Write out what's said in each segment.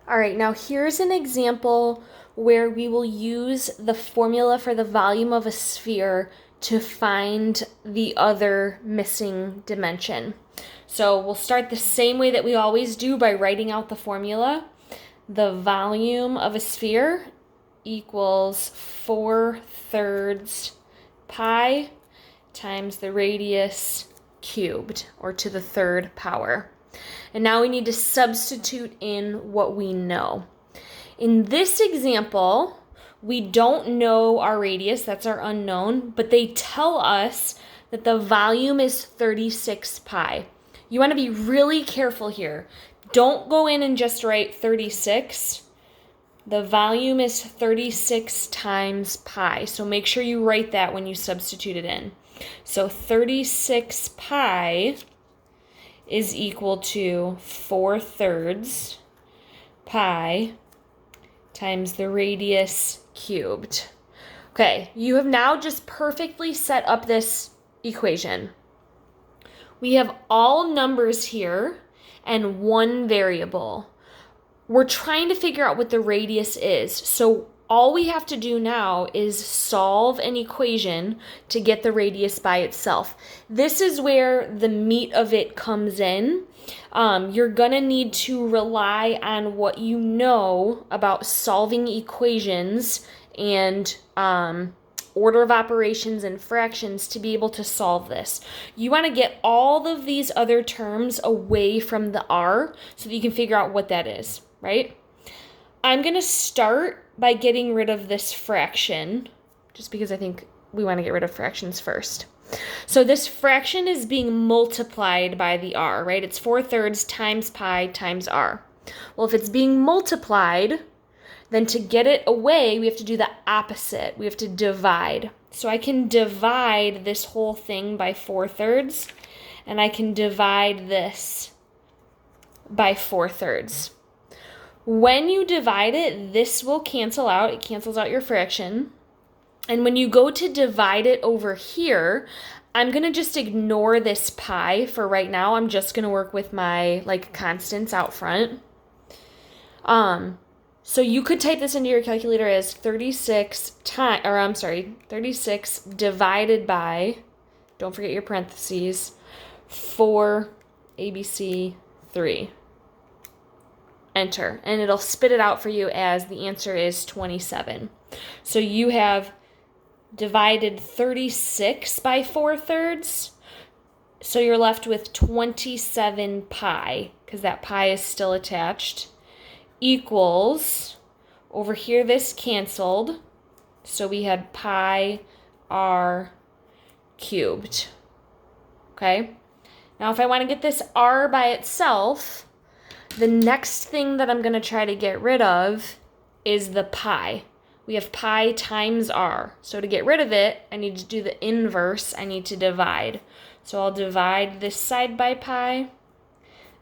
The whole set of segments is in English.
All right, now here's an example where we will use the formula for the volume of a sphere to find the other missing dimension. So we'll start the same way that we always do by writing out the formula. The volume of a sphere equals 4/3 pi times the radius cubed, or to the third power. And now we need to substitute in what we know. In this example, we don't know our radius, that's our unknown, but they tell us that the volume is 36 pi. You want to be really careful here. Don't go in and just write 36. The volume is 36 times pi, so make sure you write that when you substitute it in. So 36 pi is equal to 4/3 pi times the radius cubed. Okay, you have now just perfectly set up this equation. We have all numbers here and one variable. We're trying to figure out what the radius is. So all we have to do now is solve an equation to get the radius by itself. This is where the meat of it comes in. You're gonna need to rely on what you know about solving equations and order of operations and fractions to be able to solve this. You want to get all of these other terms away from the r so that you can figure out what that is, right? I'm going to start by getting rid of this fraction, just because I think we want to get rid of fractions first. So this fraction is being multiplied by the r, right? It's 4/3 times pi times r. Well, if it's being multiplied, then to get it away, we have to do the opposite. We have to divide. So I can divide this whole thing by 4/3, and I can divide this by 4/3. When you divide it, this will cancel out. It cancels out your fraction. And when you go to divide it over here, I'm going to just ignore this pi for right now. I'm just going to work with my constants out front. So you could type this into your calculator as 36 divided by, don't forget your parentheses, 4 ABC 3. Enter, and it'll spit it out for you as the answer is 27. So you have divided 36 by 4/3, so you're left with 27 pi, because that pi is still attached, equals, over here this canceled, so we had pi r cubed. Okay, now if I want to get this r by itself, the next thing that I'm going to try to get rid of is the pi. We have pi times r. So to get rid of it, I need to do the inverse. I need to divide. So I'll divide this side by pi,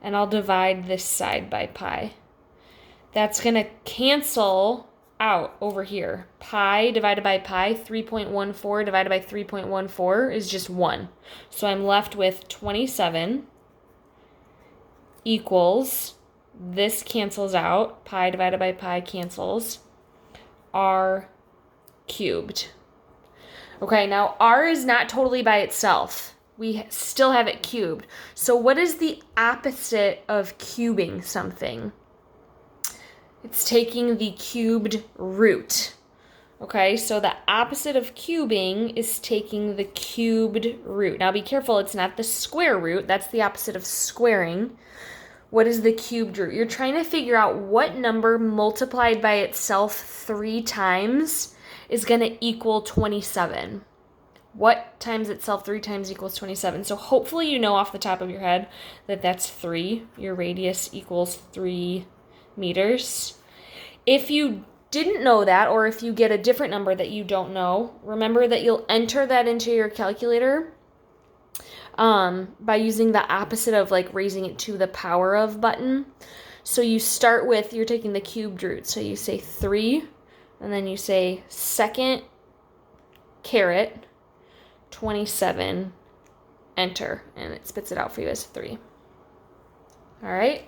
and I'll divide this side by pi. That's going to cancel out over here. Pi divided by pi, 3.14 divided by 3.14 is just 1. So I'm left with 27 equals, this cancels out, pi divided by pi cancels, r cubed. Okay, now r is not totally by itself. We still have it cubed. So what is the opposite of cubing something? It's taking the cubed root. Okay, so the opposite of cubing is taking the cubed root. Now be careful, it's not the square root. That's the opposite of squaring. What is the cubed root? You're trying to figure out what number multiplied by itself 3 times is going to equal 27. What times itself 3 times equals 27? So hopefully you know off the top of your head that that's 3. Your radius equals 3 meters. If you didn't know that, or if you get a different number that you don't know, remember that you'll enter that into your calculator by using the opposite of raising it to the power of button. So you start with, you're taking the cubed root. So you say 3, and then you say second caret 27, enter, and it spits it out for you as 3. All right.